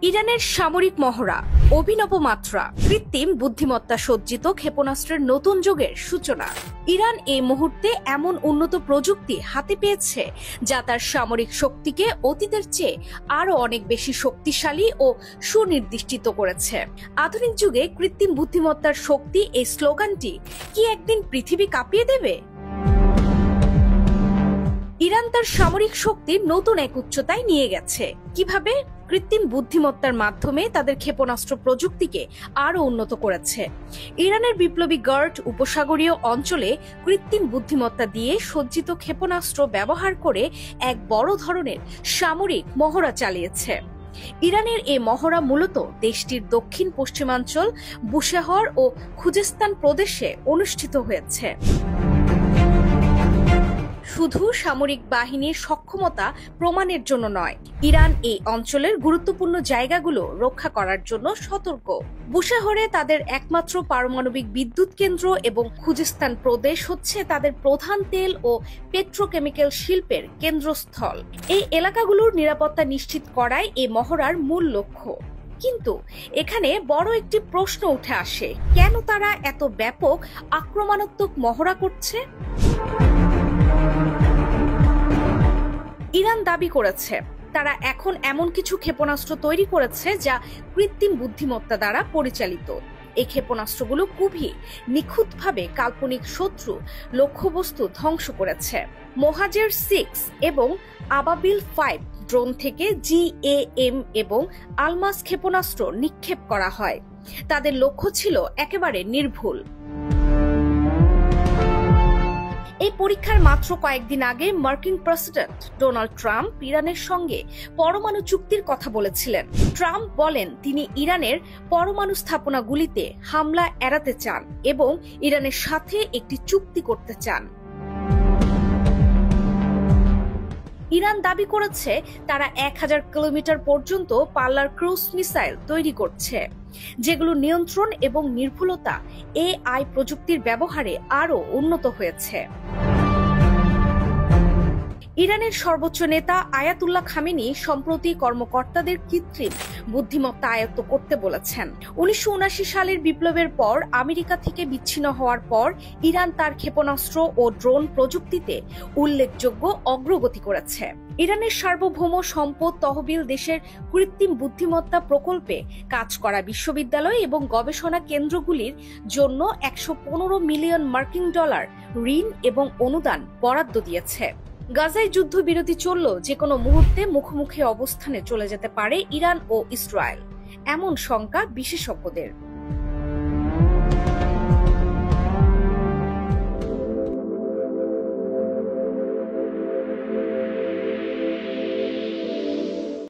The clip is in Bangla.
ইরানের সামরিক মহড়া, অভিনব মাত্রা, কৃত্রিম বুদ্ধিমত্তা সজ্জিত ক্ষেপণাস্ত্রের নতুন যুগের সূচনা। ইরান এই মুহূর্তে এমন উন্নত প্রযুক্তি হাতে পেয়েছে যা তার সামরিক শক্তিকে অতীতের চেয়ে আরও অনেক বেশি শক্তিশালী ও সুনির্দিষ্ট করেছে। আধুনিক যুগে কৃত্রিম বুদ্ধিমত্তার শক্তি, এই স্লোগানটি কি একদিন পৃথিবী কাঁপিয়ে দেবে? ইরান তার সামরিক শক্তি নতুন এক উচ্চতায় নিয়ে গেছে। কিভাবে? কৃত্রিম বুদ্ধিমত্তার মাধ্যমে তাদের ক্ষেপণাস্ত্র প্রযুক্তিকে আরও উন্নত করেছে। ইরানের বিপ্লবী গার্ড উপসাগরীয় অঞ্চলে কৃত্রিম বুদ্ধিমত্তা দিয়ে সজ্জিত ক্ষেপণাস্ত্র ব্যবহার করে এক বড় ধরনের সামরিক মহড়া চালিয়েছে। ইরানের এই মহড়া মূলত দেশটির দক্ষিণ পশ্চিমাঞ্চল বুশেহর ও খুজেস্তান প্রদেশে অনুষ্ঠিত হয়েছে। শুধু সামরিক বাহিনীর সক্ষমতা প্রমাণের জন্য নয়, ইরান এই অঞ্চলের গুরুত্বপূর্ণ জায়গাগুলো রক্ষা করার জন্য সতর্ক। বুশেহরে তাদের একমাত্র পারমাণবিক বিদ্যুৎ কেন্দ্র এবং খুজেস্তান প্রদেশ হচ্ছে তাদের প্রধান তেল ও পেট্রোকেমিক্যাল শিল্পের কেন্দ্রস্থল। এই এলাকাগুলোর নিরাপত্তা নিশ্চিত করাই এই মহড়ার মূল লক্ষ্য। কিন্তু এখানে বড় একটি প্রশ্ন উঠে আসে, কেন তারা এত ব্যাপক আক্রমণাত্মক মহড়া করছে? ইরান দাবি করেছে তারা এখন এমন কিছু ক্ষেপণাস্ত্র তৈরি করেছে যা কৃত্রিম বুদ্ধিমত্তা দ্বারা পরিচালিত। এই ক্ষেপণাস্ত্রগুলো খুবই নিখুঁতভাবে কাল্পনিক শত্রু লক্ষ্যবস্তু ধ্বংস করেছে। মোহাজের 6 এবং আবাবিল 5 ড্রোন থেকে GAM এবং আলমাস ক্ষেপণাস্ত্র নিক্ষেপ করা হয়। তাদের লক্ষ্য ছিল একেবারে নির্ভুল। এই পরীক্ষার মাত্র কয়েকদিন আগে মার্কিন প্রেসিডেন্ট ডোনাল্ড ট্রাম্প ইরানের সঙ্গে পরমাণু চুক্তির কথা বলেছিলেন। ট্রাম্প বলেন তিনি ইরানের পরমাণু স্থাপনাগুলিতে হামলা এড়াতে চান এবং ইরানের সাথে একটি চুক্তি করতে চান। ইরান দাবি করেছে তারা 1000 কিলোমিটার পর্যন্ত পাল্লার ক্রুজ মিসাইল তৈরি করছে, যেগুলো নিয়ন্ত্রণ এবং নির্ভুলতা AI প্রযুক্তির ব্যবহারে আরও উন্নত হয়েছে। ইরানের সর্বোচ্চ নেতা আয়াতুল্লাহ খামেনি সম্প্রতি কর্মকর্তাদের কৃত্রিম বুদ্ধিমত্তা আয়ত্ত করতে বলেছেন। 1979 সালের বিপ্লবের পর আমেরিকা থেকে বিচ্ছিন্ন হওয়ার পর ইরান তার ক্ষেপণাস্ত্র ও ড্রোন প্রযুক্তিতে উল্লেখযোগ্য অগ্রগতি করেছে। ইরানের সার্বভৌম সম্পদ তহবিল দেশের কৃত্রিম বুদ্ধিমত্তা প্রকল্পে কাজ করা বিশ্ববিদ্যালয় এবং গবেষণা কেন্দ্রগুলির জন্য $115 মিলিয়ন ঋণ এবং অনুদান বরাদ্দ দিয়েছে। গাজায় যুদ্ধবিরতি চললেও যে কোনো মুহূর্তে মুখোমুখি অবস্থানে চলে যেতে পারে ইরান ও ইসরায়েল, এমন শঙ্কা বিশেষজ্ঞদের।